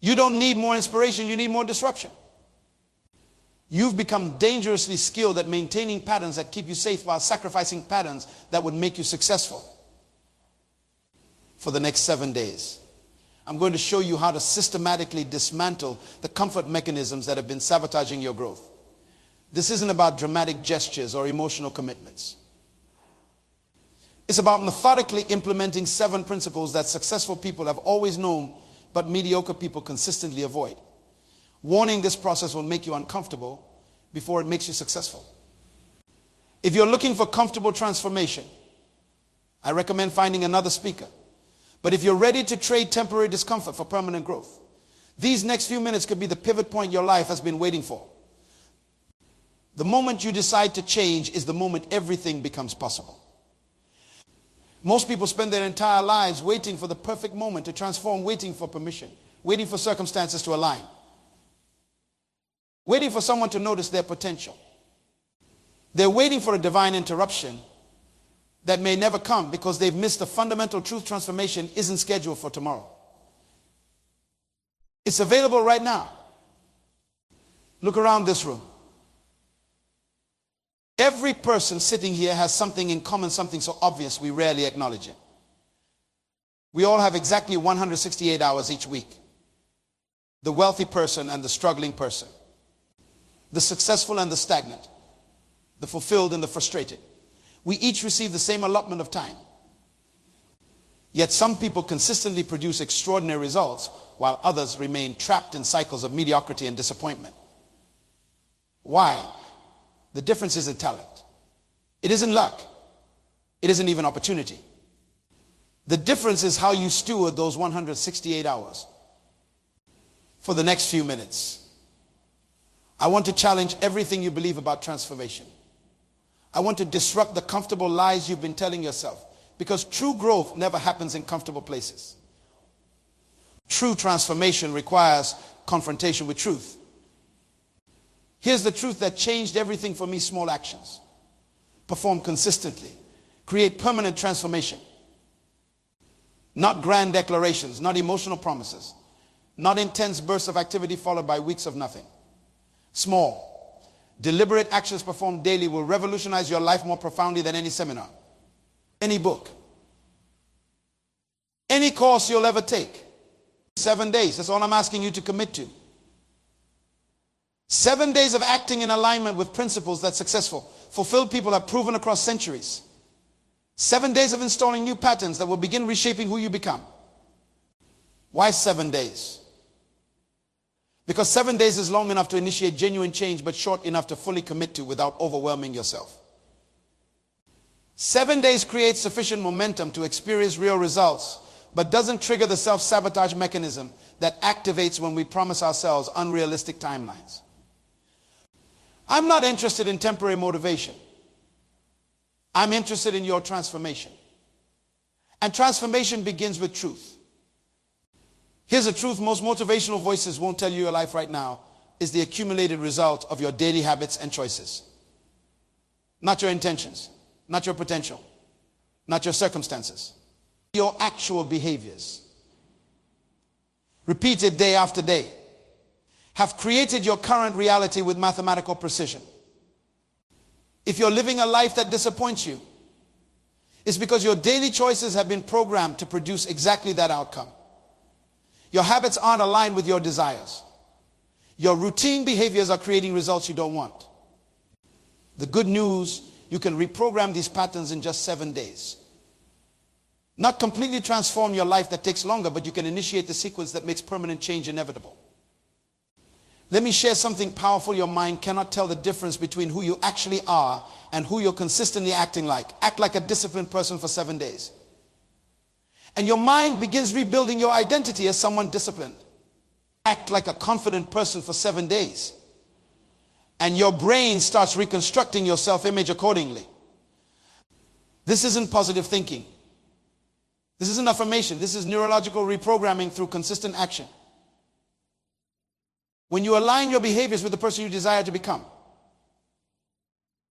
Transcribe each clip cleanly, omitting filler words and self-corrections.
You don't need more inspiration, you need more disruption. You've become dangerously skilled at maintaining patterns that keep you safe while sacrificing patterns that would make you successful. For the next 7 days, I'm going to show you how to systematically dismantle the comfort mechanisms that have been sabotaging your growth. This isn't about dramatic gestures or emotional commitments. It's about methodically implementing 7 principles that successful people have always known, but mediocre people consistently avoid. Warning, this process will make you uncomfortable before it makes you successful. If you're looking for comfortable transformation, I recommend finding another speaker. But if you're ready to trade temporary discomfort for permanent growth, these next few minutes could be the pivot point your life has been waiting for. The moment you decide to change is the moment everything becomes possible. Most people spend their entire lives waiting for the perfect moment to transform, waiting for permission, waiting for circumstances to align, waiting for someone to notice their potential. They're waiting for a divine interruption that may never come because they've missed the fundamental truth. Transformation isn't scheduled for tomorrow. It's available right now. Look around this room. Every person sitting here has something in common, something so obvious we rarely acknowledge it. We all have exactly 168 hours each week. The wealthy person and the struggling person. The successful and the stagnant. The fulfilled and the frustrated. We each receive the same allotment of time. Yet some people consistently produce extraordinary results while others remain trapped in cycles of mediocrity and disappointment. Why? The difference isn't talent. It isn't luck. It isn't even opportunity. The difference is how you steward those 168 hours. For the next few minutes, I want to challenge everything you believe about transformation. I want to disrupt the comfortable lies you've been telling yourself, because true growth never happens in comfortable places. True transformation requires confrontation with truth. Here's the truth that changed everything for me: small actions. Perform consistently. Create permanent transformation. Not grand declarations, not emotional promises, not intense bursts of activity followed by weeks of nothing. Small, deliberate actions performed daily will revolutionize your life more profoundly than any seminar, any book, any course you'll ever take. 7 days, that's all I'm asking you to commit to. 7 days of acting in alignment with principles that successful, fulfilled people have proven across centuries. 7 days of installing new patterns that will begin reshaping who you become. Why 7 days? Because 7 days is long enough to initiate genuine change, but short enough to fully commit to without overwhelming yourself. 7 days creates sufficient momentum to experience real results, but doesn't trigger the self-sabotage mechanism that activates when we promise ourselves unrealistic timelines. I'm not interested in temporary motivation. I'm interested in your transformation. And transformation begins with truth. Here's the truth most motivational voices won't tell you your life right now is the accumulated result of your daily habits and choices. Not your intentions, not your potential, not your circumstances. Your actual behaviors, repeated day after day, have created your current reality with mathematical precision. If you're living a life that disappoints you, it's because your daily choices have been programmed to produce exactly that outcome. Your habits aren't aligned with your desires. Your routine behaviors are creating results you don't want. The good news, you can reprogram these patterns in just 7 days. Not completely transform your life, that takes longer, but you can initiate the sequence that makes permanent change inevitable. Let me share something powerful. Your mind cannot tell the difference between who you actually are and who you're consistently acting like. Act like a disciplined person for 7 days. And your mind begins rebuilding your identity as someone disciplined. Act like a confident person for 7 days. And your brain starts reconstructing your self-image accordingly. This isn't positive thinking. This isn't affirmation. This is neurological reprogramming through consistent action. When you align your behaviors with the person you desire to become,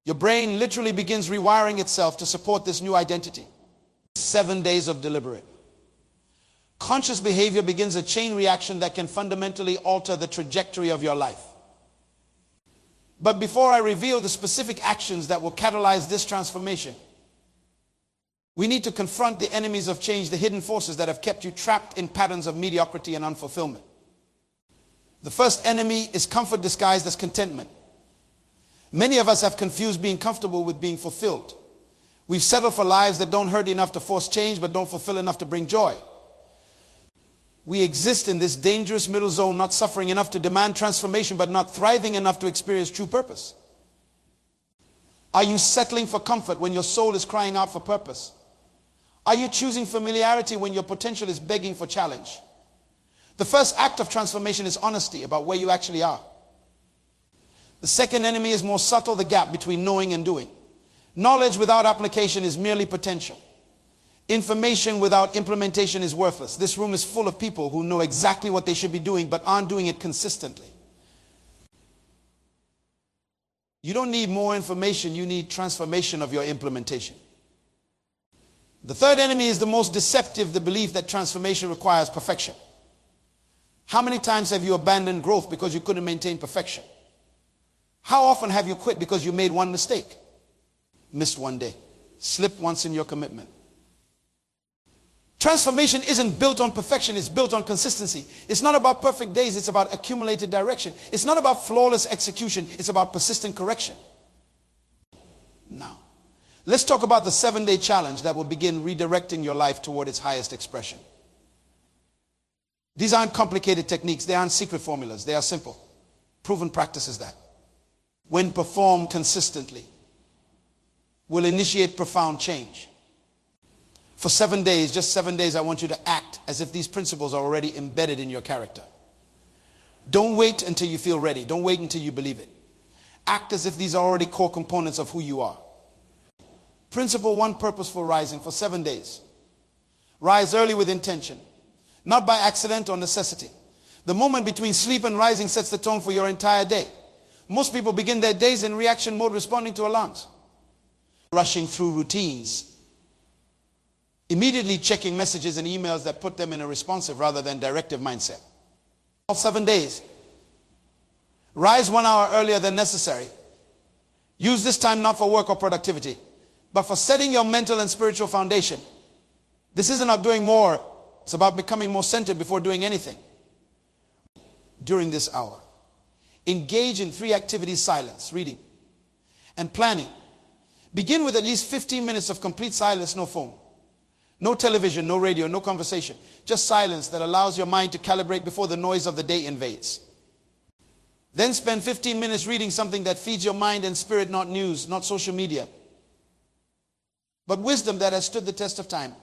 your brain literally begins rewiring itself to support this new identity. 7 days of deliberate, Conscious behavior begins a chain reaction that can fundamentally alter the trajectory of your life. But before I reveal the specific actions that will catalyze this transformation, we need to confront the enemies of change, the hidden forces that have kept you trapped in patterns of mediocrity and unfulfillment. The first enemy is comfort disguised as contentment. Many of us have confused being comfortable with being fulfilled. We've settled for lives that don't hurt enough to force change, but don't fulfill enough to bring joy. We exist in this dangerous middle zone, not suffering enough to demand transformation, but not thriving enough to experience true purpose. Are you settling for comfort when your soul is crying out for purpose? Are you choosing familiarity when your potential is begging for challenge? The first act of transformation is honesty about where you actually are. The second enemy is more subtle, the gap between knowing and doing. Knowledge without application is merely potential. Information without implementation is worthless. This room is full of people who know exactly what they should be doing but aren't doing it consistently. You don't need more information, you need transformation of your implementation. The third enemy is the most deceptive, the belief that transformation requires perfection. How many times have you abandoned growth because you couldn't maintain perfection? How often have you quit because you made one mistake? Missed one day. Slipped once in your commitment. Transformation isn't built on perfection, it's built on consistency. It's not about perfect days, it's about accumulated direction. It's not about flawless execution, it's about persistent correction. Now, let's talk about the 7-day challenge that will begin redirecting your life toward its highest expression. These aren't complicated techniques, they aren't secret formulas, they are simple. Proven practices that, when performed consistently, will initiate profound change. For 7 days, just 7 days, I want you to act as if these principles are already embedded in your character. Don't wait until you feel ready. Don't wait until you believe it. Act as if these are already core components of who you are. Principle 1, purposeful rising for 7 days. Rise early with intention, not by accident or necessity. The moment between sleep and rising sets the tone for your entire day. Most people begin their days in reaction mode, responding to alarms, rushing through routines, immediately checking messages and emails that put them in a responsive rather than directive mindset. All 7 days. Rise 1 hour earlier than necessary. Use this time not for work or productivity, but for setting your mental and spiritual foundation. This isn't about doing more. It's about becoming more centered before doing anything. During this hour, engage in 3 activities: silence, reading, and planning. Begin with at least 15 minutes of complete silence, no phone. No television, no radio, no conversation. Just silence that allows your mind to calibrate before the noise of the day invades. Then spend 15 minutes reading something that feeds your mind and spirit, not news, not social media, but wisdom that has stood the test of time.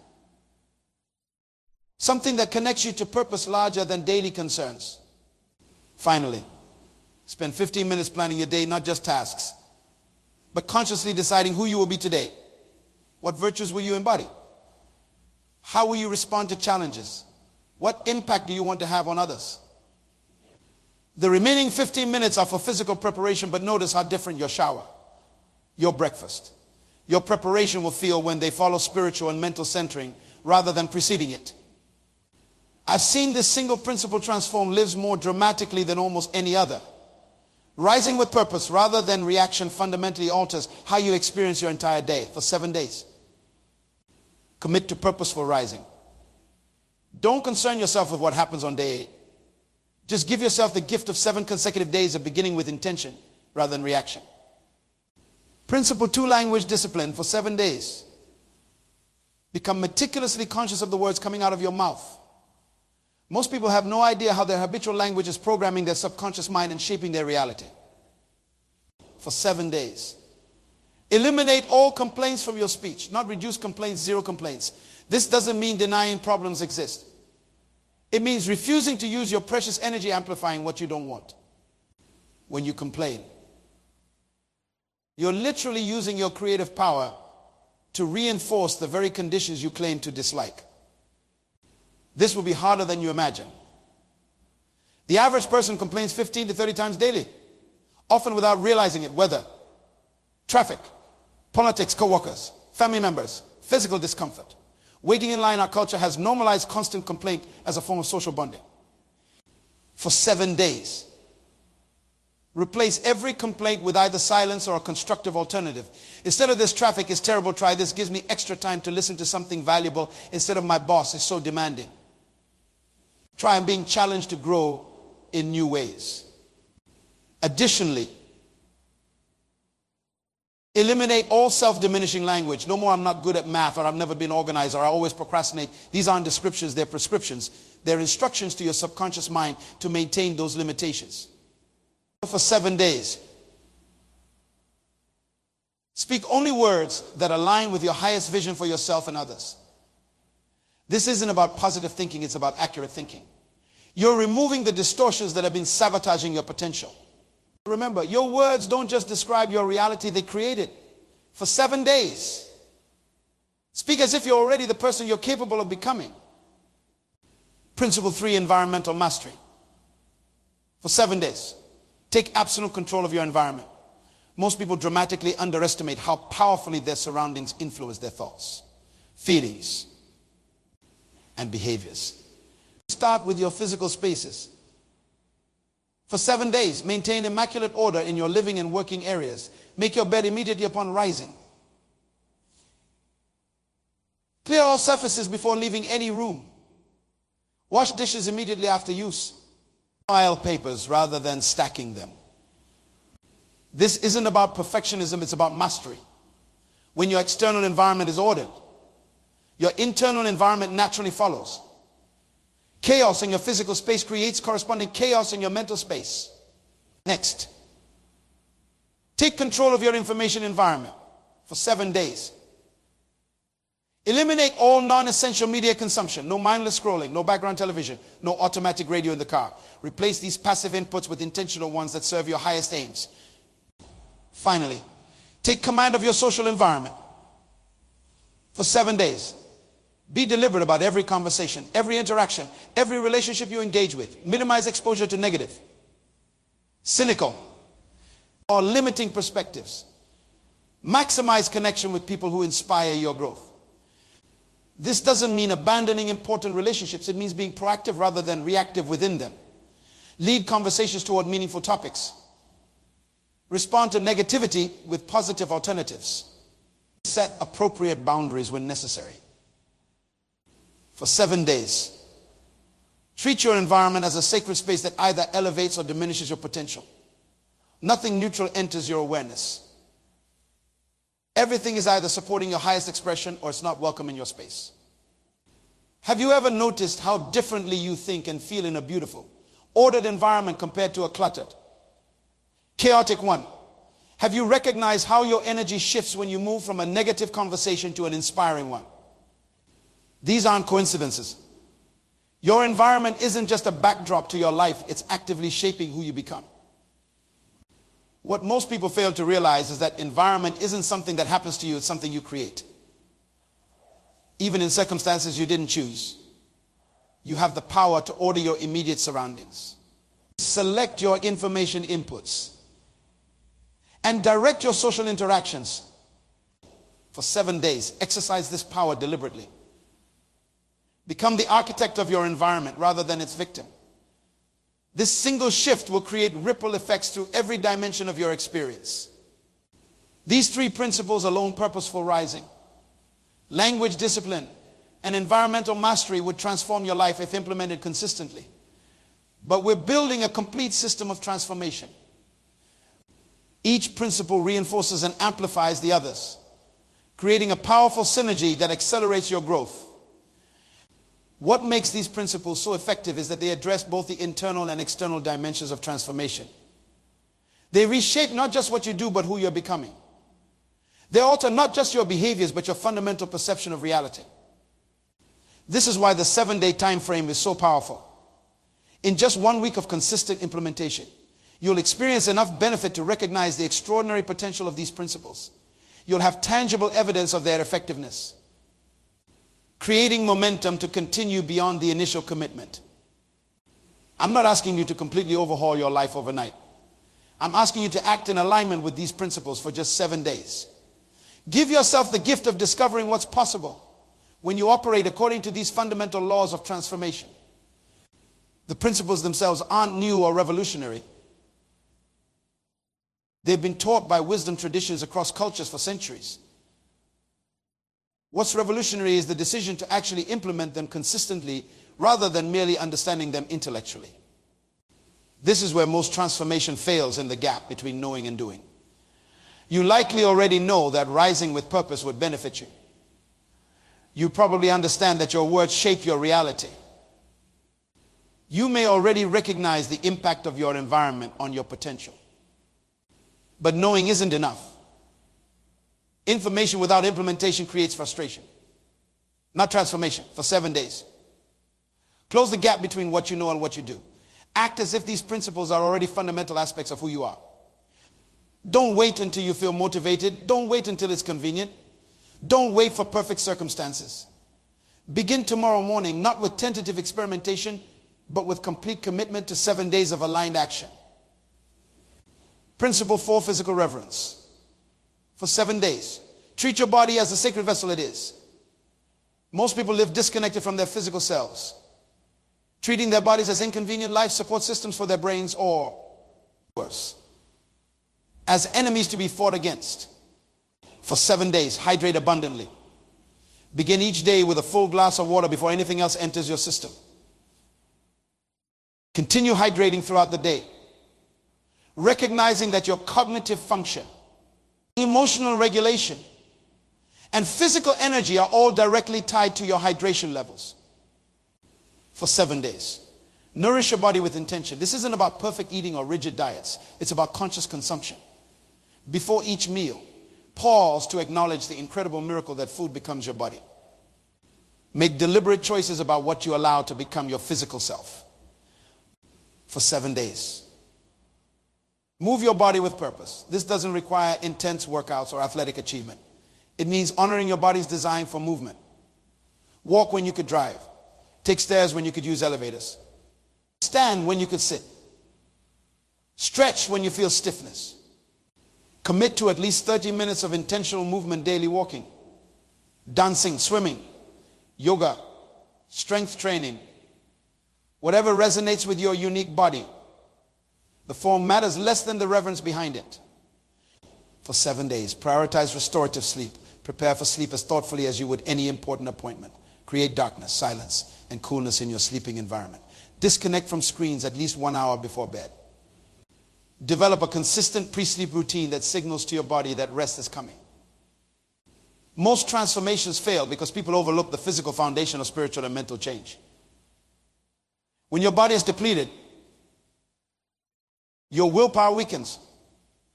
Something that connects you to purpose larger than daily concerns. Finally, spend 15 minutes planning your day, not just tasks, but consciously deciding who you will be today. What virtues will you embody? How will you respond to challenges? What impact do you want to have on others? The remaining 15 minutes are for physical preparation, but notice how different your shower, your breakfast, your preparation will feel when they follow spiritual and mental centering rather than preceding it. I've seen this single principle transform lives more dramatically than almost any other. Rising with purpose rather than reaction fundamentally alters how you experience your entire day for 7 days. Commit to purposeful rising. Don't concern yourself with what happens on day 8. Just give yourself the gift of 7 consecutive days of beginning with intention rather than reaction. Principle 2, language discipline for 7 days. Become meticulously conscious of the words coming out of your mouth. Most people have no idea how their habitual language is programming their subconscious mind and shaping their reality. For 7 days. Eliminate all complaints from your speech. Not reduce complaints, 0 complaints. This doesn't mean denying problems exist. It means refusing to use your precious energy amplifying what you don't want. When you complain, you're literally using your creative power to reinforce the very conditions you claim to dislike. This will be harder than you imagine. The average person complains 15 to 30 times daily, often without realizing it. Weather, traffic, politics, co-workers, family members, physical discomfort. Waiting in line, our culture has normalized constant complaint as a form of social bonding. For 7 days. Replace every complaint with either silence or a constructive alternative. Instead of this traffic is terrible, try this, gives me extra time to listen to something valuable instead of my boss is so demanding. Try being challenged to grow in new ways. Additionally, eliminate all self-diminishing language. No more I'm not good at math, or I've never been organized, or I always procrastinate. These aren't descriptions, they're prescriptions. They're instructions to your subconscious mind to maintain those limitations. For 7 days, speak only words that align with your highest vision for yourself and others. This isn't about positive thinking, it's about accurate thinking. You're removing the distortions that have been sabotaging your potential. Remember, your words don't just describe your reality, they create it. For 7 days. Speak as if you're already the person you're capable of becoming. Principle 3, environmental mastery. For 7 days. Take absolute control of your environment. Most people dramatically underestimate how powerfully their surroundings influence their thoughts, feelings, and behaviors. Start with your physical spaces. For 7 days, maintain immaculate order in your living and working areas. Make your bed immediately upon rising. Clear all surfaces before leaving any room. Wash dishes immediately after use. Pile papers rather than stacking them. This isn't about perfectionism, it's about mastery. When your external environment is ordered, your internal environment naturally follows. Chaos in your physical space creates corresponding chaos in your mental space. Next, take control of your information environment for 7 days. Eliminate all non-essential media consumption. No mindless scrolling, no background television, no automatic radio in the car. Replace these passive inputs with intentional ones that serve your highest aims. Finally, take command of your social environment for 7 days. Be deliberate about every conversation, every interaction, every relationship you engage with. Minimize exposure to negative, cynical, or limiting perspectives. Maximize connection with people who inspire your growth. This doesn't mean abandoning important relationships. It means being proactive rather than reactive within them. Lead conversations toward meaningful topics. Respond to negativity with positive alternatives. Set appropriate boundaries when necessary. For 7 days, treat your environment as a sacred space that either elevates or diminishes your potential. Nothing neutral enters your awareness. Everything is either supporting your highest expression or it's not welcome in your space. Have you ever noticed how differently you think and feel in a beautiful, ordered environment compared to a cluttered, chaotic one? Have you recognized how your energy shifts when you move from a negative conversation to an inspiring one? These aren't coincidences. Your environment isn't just a backdrop to your life, it's actively shaping who you become. What most people fail to realize is that environment isn't something that happens to you, it's something you create. Even in circumstances you didn't choose, you have the power to order your immediate surroundings. Select your information inputs and direct your social interactions for 7 days. Exercise this power deliberately. Become the architect of your environment rather than its victim. This single shift will create ripple effects through every dimension of your experience. These 3 principles alone, purposeful rising, language discipline, and environmental mastery, would transform your life if implemented consistently. But we're building a complete system of transformation. Each principle reinforces and amplifies the others, creating a powerful synergy that accelerates your growth. What makes these principles so effective is that they address both the internal and external dimensions of transformation. They reshape not just what you do, but who you're becoming. They alter not just your behaviors, but your fundamental perception of reality. This is why the 7-day time frame is so powerful. In just 1 week of consistent implementation, you'll experience enough benefit to recognize the extraordinary potential of these principles. You'll have tangible evidence of their effectiveness, creating momentum to continue beyond the initial commitment. I'm not asking you to completely overhaul your life overnight. I'm asking you to act in alignment with these principles for just 7 days. Give yourself the gift of discovering what's possible when you operate according to these fundamental laws of transformation, the principles themselves aren't new or revolutionary. They've been taught by wisdom traditions across cultures for centuries. What's revolutionary is the decision to actually implement them consistently rather than merely understanding them intellectually. This is where most transformation fails, in the gap between knowing and doing. You likely already know that rising with purpose would benefit you. You probably understand that your words shape your reality. You may already recognize the impact of your environment on your potential. But knowing isn't enough. Information without implementation creates frustration, not transformation, for 7 days. Close the gap between what you know and what you do. Act as if these principles are already fundamental aspects of who you are. Don't wait until you feel motivated. Don't wait until it's convenient. Don't wait for perfect circumstances. Begin tomorrow morning, not with tentative experimentation, but with complete commitment to 7 days of aligned action. Principle 4, physical reverence. For 7 days, treat your body as the sacred vessel it is. Most people live disconnected from their physical selves, treating their bodies as inconvenient life support systems for their brains, or worse, as enemies to be fought against. For 7 days, hydrate abundantly. Begin each day with a full glass of water before anything else enters your system. Continue hydrating throughout the day, recognizing that your cognitive function, emotional regulation, and physical energy are all directly tied to your hydration levels. For 7 days, nourish your body with intention. This isn't about perfect eating or rigid diets. It's about conscious consumption. Before each meal, pause to acknowledge the incredible miracle that food becomes your body. Make deliberate choices about what you allow to become your physical self. For 7 days, move your body with purpose. This doesn't require intense workouts or athletic achievement. It means honoring your body's design for movement. Walk when you could drive. Take stairs when you could use elevators. Stand when you could sit. Stretch when you feel stiffness. Commit to at least 30 minutes of intentional movement daily: walking, dancing, swimming, yoga, strength training, whatever resonates with your unique body. The form matters less than the reverence behind it. For 7 days, prioritize restorative sleep. Prepare for sleep as thoughtfully as you would any important appointment. Create darkness, silence, and coolness in your sleeping environment. Disconnect from screens at least 1 hour before bed. Develop a consistent pre-sleep routine that signals to your body that rest is coming. Most transformations fail because people overlook the physical foundation of spiritual and mental change. When your body is depleted, your willpower weakens.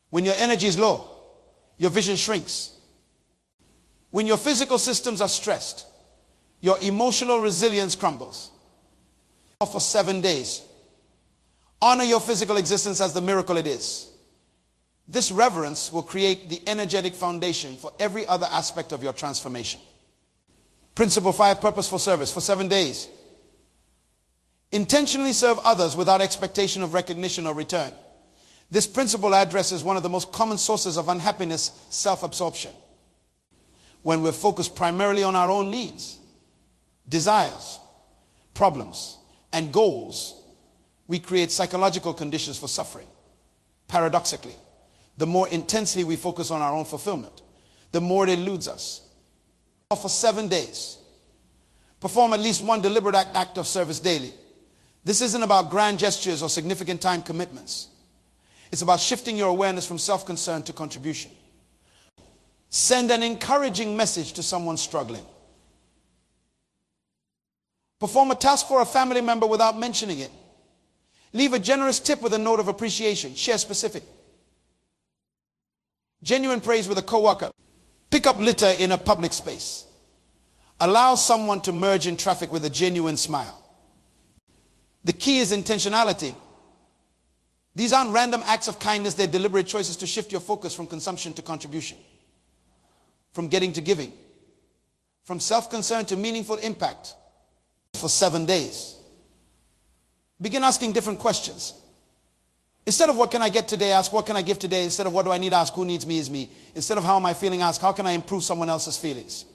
When your energy is low, your vision shrinks. When your physical systems are stressed, your emotional resilience crumbles. For 7 days, honor your physical existence as the miracle it is. This reverence will create the energetic foundation for every other aspect of your transformation. Principle 5, purposeful service. For 7 days, intentionally serve others without expectation of recognition or return. This principle addresses one of the most common sources of unhappiness: self-absorption. When we're focused primarily on our own needs, desires, problems, and goals, we create psychological conditions for suffering. Paradoxically, the more intensely we focus on our own fulfillment, the more it eludes us. For 7 days, perform at least one deliberate act of service daily. This isn't about grand gestures or significant time commitments. It's about shifting your awareness from self-concern to contribution. Send an encouraging message to someone struggling. Perform a task for a family member without mentioning it. Leave a generous tip with a note of appreciation. Share specific. Genuine praise with a coworker. Pick up litter in a public space. Allow someone to merge in traffic with a genuine smile. The key is intentionality. These aren't random acts of kindness. They're deliberate choices to shift your focus from consumption to contribution, from getting to giving, from self-concern to meaningful impact. For 7 days, begin asking different questions. Instead of what can I get today, ask what can I give today. Instead of what do I need, ask who needs me is me. Instead of how am I feeling, ask how can I improve someone else's feelings.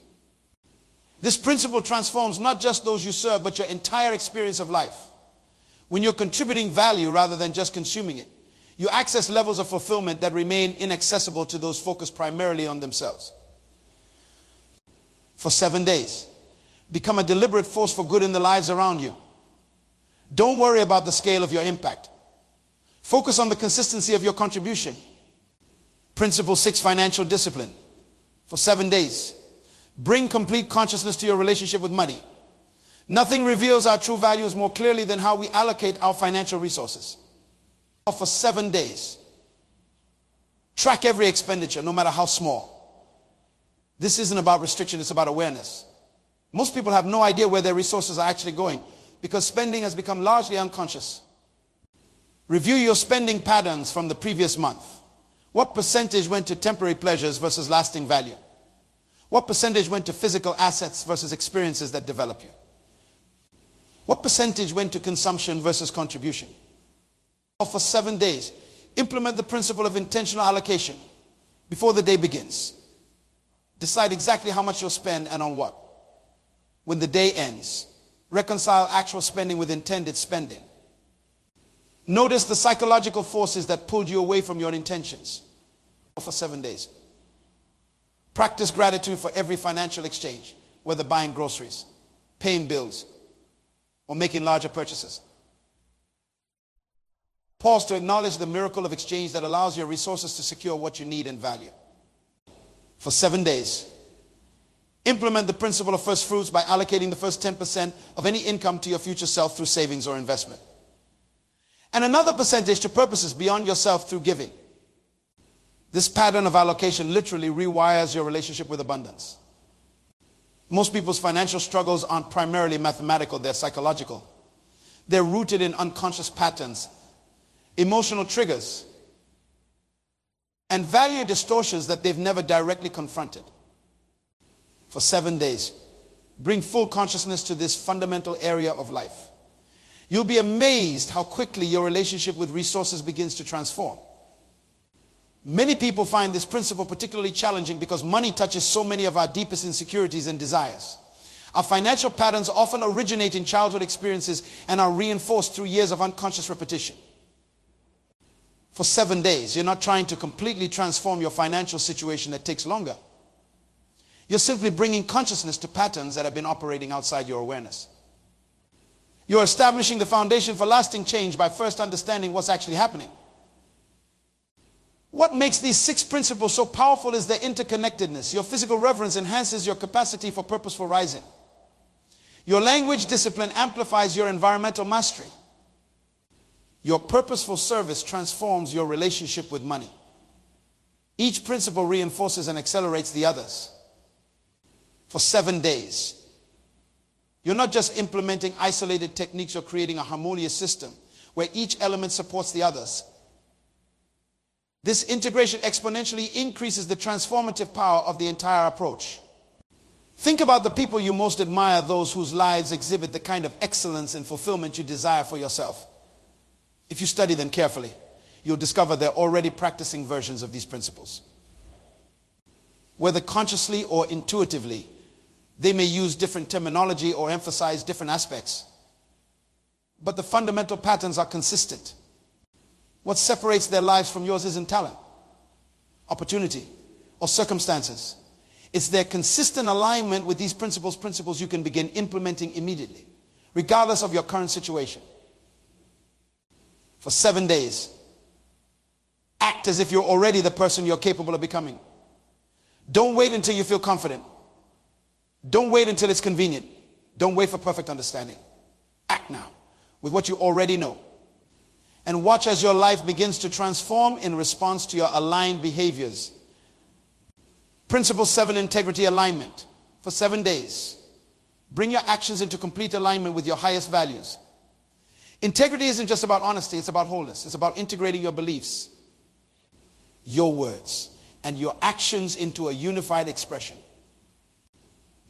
This principle transforms not just those you serve, but your entire experience of life. When you're contributing value rather than just consuming it, you access levels of fulfillment that remain inaccessible to those focused primarily on themselves. For 7 days, become a deliberate force for good in the lives around you. Don't worry about the scale of your impact. Focus on the consistency of your contribution. Principle 6, financial discipline. For 7 days, bring complete consciousness to your relationship with money. Nothing reveals our true values more clearly than how we allocate our financial resources. For 7 days, track every expenditure, no matter how small. This isn't about restriction, it's about awareness. Most people have no idea where their resources are actually going because spending has become largely unconscious. Review your spending patterns from the previous month. What percentage went to temporary pleasures versus lasting value? What percentage went to physical assets versus experiences that develop you? What percentage went to consumption versus contribution? For 7 days, implement the principle of intentional allocation before the day begins. Decide exactly how much you'll spend and on what. When the day ends, reconcile actual spending with intended spending. Notice the psychological forces that pulled you away from your intentions. For 7 days. Practice gratitude for every financial exchange, whether buying groceries, paying bills, or making larger purchases. Pause to acknowledge the miracle of exchange that allows your resources to secure what you need and value. For 7 days, implement the principle of first fruits by allocating the first 10% of any income to your future self through savings or investment. And another percentage to purposes beyond yourself through giving. This pattern of allocation literally rewires your relationship with abundance. Most people's financial struggles aren't primarily mathematical, they're psychological. They're rooted in unconscious patterns, emotional triggers, and value distortions that they've never directly confronted. For 7 days, bring full consciousness to this fundamental area of life. You'll be amazed how quickly your relationship with resources begins to transform. Many people find this principle particularly challenging because money touches so many of our deepest insecurities and desires. Our financial patterns often originate in childhood experiences and are reinforced through years of unconscious repetition. For 7 days, you're not trying to completely transform your financial situation that takes longer. You're simply bringing consciousness to patterns that have been operating outside your awareness. You're establishing the foundation for lasting change by first understanding what's actually happening. What makes these 6 principles so powerful is their interconnectedness. Your physical reverence enhances your capacity for purposeful rising. Your language discipline amplifies your environmental mastery. Your purposeful service transforms your relationship with money. Each principle reinforces and accelerates the others. For 7 days, you're not just implementing isolated techniques, you're creating a harmonious system where each element supports the others. This integration exponentially increases the transformative power of the entire approach. Think about the people you most admire, those whose lives exhibit the kind of excellence and fulfillment you desire for yourself. If you study them carefully, you'll discover they're already practicing versions of these principles. Whether consciously or intuitively, they may use different terminology or emphasize different aspects. But the fundamental patterns are consistent. What separates their lives from yours isn't talent, opportunity, or circumstances. It's their consistent alignment with these principles you can begin implementing immediately, regardless of your current situation. For 7 days, act as if you're already the person you're capable of becoming. Don't wait until you feel confident. Don't wait until it's convenient. Don't wait for perfect understanding. Act now with what you already know. And watch as your life begins to transform in response to your aligned behaviors. Principle 7, integrity alignment. For 7 days, bring your actions into complete alignment with your highest values. Integrity isn't just about honesty, it's about wholeness. It's about integrating your beliefs, your words, and your actions into a unified expression.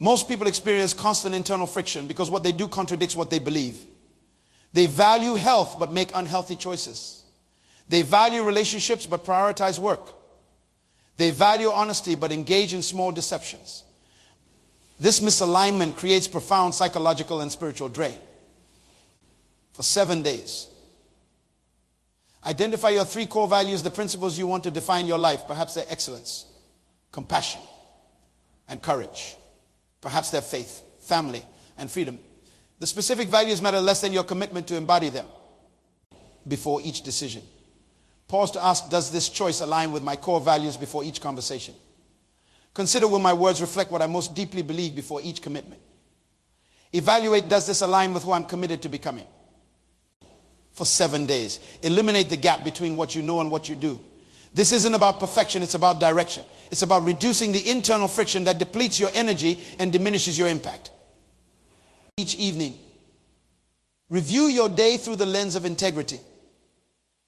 Most people experience constant internal friction because what they do contradicts what they believe. They value health but make unhealthy choices. They value relationships but prioritize work. They value honesty but engage in small deceptions. This misalignment creates profound psychological and spiritual drain. For 7 days. Identify your 3 core values, the principles you want to define your life. Perhaps they're excellence, compassion, and courage. Perhaps they're faith, family, and freedom. The specific values matter less than your commitment to embody them before each decision. Pause to ask, does this choice align with my core values before each conversation? Consider, will my words reflect what I most deeply believe before each commitment? Evaluate, does this align with who I'm committed to becoming? For 7 days. Eliminate the gap between what you know and what you do. This isn't about perfection, it's about direction. It's about reducing the internal friction that depletes your energy and diminishes your impact. Each evening, review your day through the lens of integrity.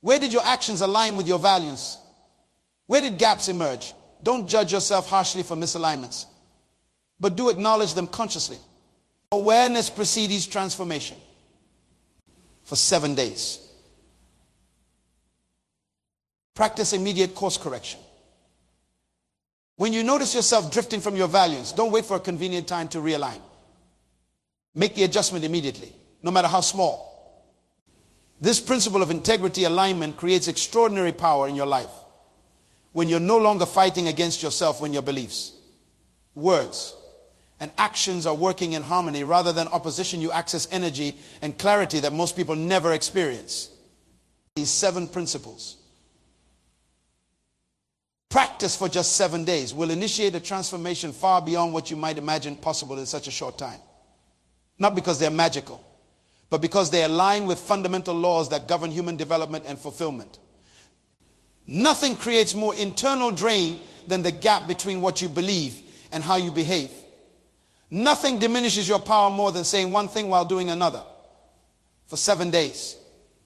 Where did your actions align with your values? Where did gaps emerge? Don't judge yourself harshly for misalignments, but do acknowledge them consciously. Awareness precedes transformation. For 7 days. Practice immediate course correction. When you notice yourself drifting from your values, don't wait for a convenient time to realign. Make the adjustment immediately, no matter how small. This principle of integrity alignment creates extraordinary power in your life when you're no longer fighting against yourself, when your beliefs, words, and actions are working in harmony rather than opposition. You access energy and clarity that most people never experience. These 7 principles, practice for just 7 days, will initiate a transformation far beyond what you might imagine possible in such a short time. Not because they're magical, but because they align with fundamental laws that govern human development and fulfillment. Nothing creates more internal drain than the gap between what you believe and how you behave. Nothing diminishes your power more than saying one thing while doing another. For 7 days,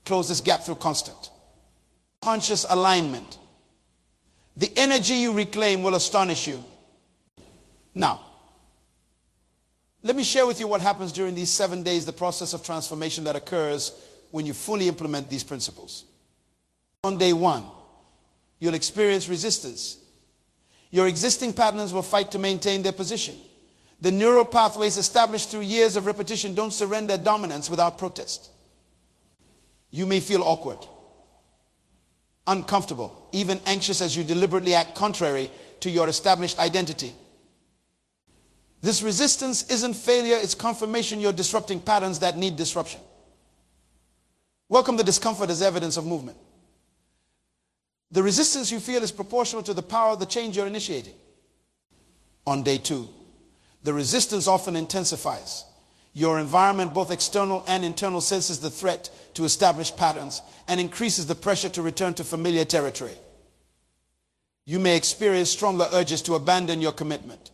close this gap through constant, conscious alignment. The energy you reclaim will astonish you. Now, let me share with you what happens during these 7 days, the process of transformation that occurs when you fully implement these principles. On day 1, you'll experience resistance. Your existing patterns will fight to maintain their position. The neural pathways established through years of repetition don't surrender dominance without protest. You may feel awkward, uncomfortable, even anxious as you deliberately act contrary to your established identity. This resistance isn't failure, it's confirmation you're disrupting patterns that need disruption. Welcome the discomfort as evidence of movement. The resistance you feel is proportional to the power of the change you're initiating. On day 2, the resistance often intensifies. Your environment, both external and internal, senses the threat to established patterns and increases the pressure to return to familiar territory. You may experience stronger urges to abandon your commitment,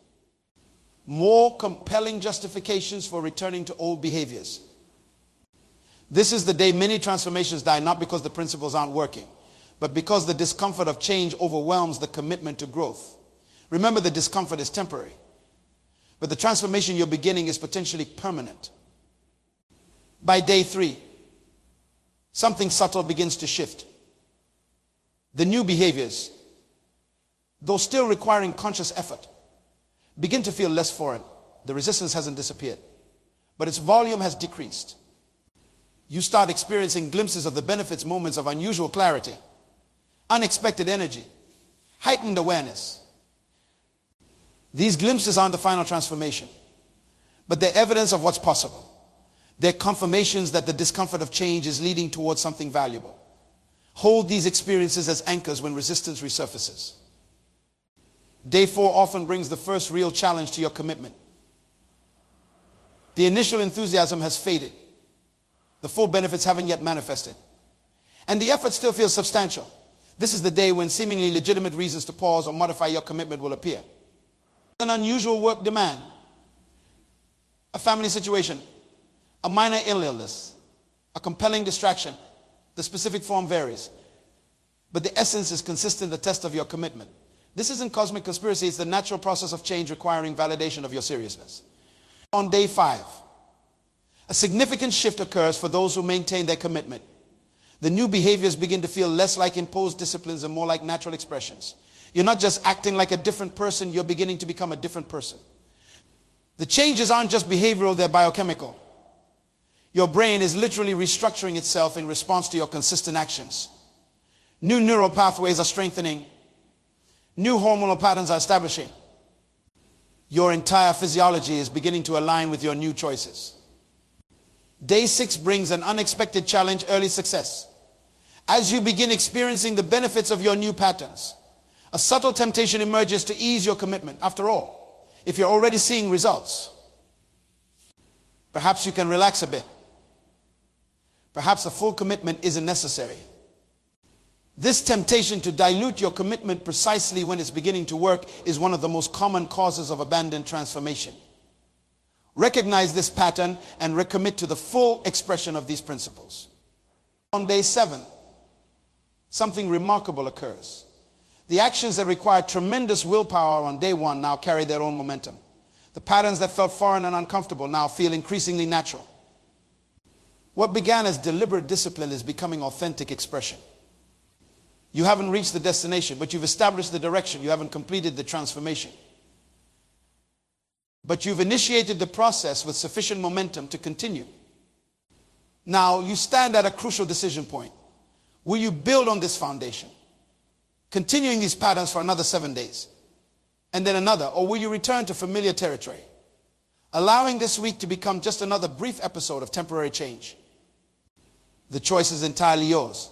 more compelling justifications for returning to old behaviors. This is the day many transformations die, not because the principles aren't working, but because the discomfort of change overwhelms the commitment to growth. Remember, the discomfort is temporary, but the transformation you're beginning is potentially permanent. By day 3, something subtle begins to shift. The new behaviors, though still requiring conscious effort, begin to feel less foreign. The resistance hasn't disappeared, but its volume has decreased. You start experiencing glimpses of the benefits, moments of unusual clarity, unexpected energy, heightened awareness. These glimpses aren't the final transformation, but they're evidence of what's possible. They're confirmations that the discomfort of change is leading towards something valuable. Hold these experiences as anchors when resistance resurfaces. Day 4 often brings the first real challenge to your commitment. The initial enthusiasm has faded. The full benefits haven't yet manifested, and the effort still feels substantial. This is the day when seemingly legitimate reasons to pause or modify your commitment will appear. An unusual work demand, a family situation, a minor illness, a compelling distraction. The specific form varies, but the essence is consistent, the test of your commitment. This isn't cosmic conspiracy, it's the natural process of change requiring validation of your seriousness. On day 5, a significant shift occurs for those who maintain their commitment. The new behaviors begin to feel less like imposed disciplines and more like natural expressions. You're not just acting like a different person, you're beginning to become a different person. The changes aren't just behavioral, they're biochemical. Your brain is literally restructuring itself in response to your consistent actions. New neural pathways are strengthening. New hormonal patterns are establishing. Your entire physiology is beginning to align with your new choices. Day 6 brings an unexpected challenge, early success. As you begin experiencing the benefits of your new patterns, a subtle temptation emerges to ease your commitment. After all, if you're already seeing results, perhaps you can relax a bit. Perhaps a full commitment isn't necessary. This temptation to dilute your commitment precisely when it's beginning to work is one of the most common causes of abandoned transformation. Recognize this pattern and recommit to the full expression of these principles. On day 7, something remarkable occurs. The actions that required tremendous willpower on day 1 now carry their own momentum. The patterns that felt foreign and uncomfortable now feel increasingly natural. What began as deliberate discipline is becoming authentic expression. You haven't reached the destination, but you've established the direction. You haven't completed the transformation. But you've initiated the process with sufficient momentum to continue. Now you stand at a crucial decision point. Will you build on this foundation, continuing these patterns for another 7 days, and then another, or will you return to familiar territory, allowing this week to become just another brief episode of temporary change? The choice is entirely yours.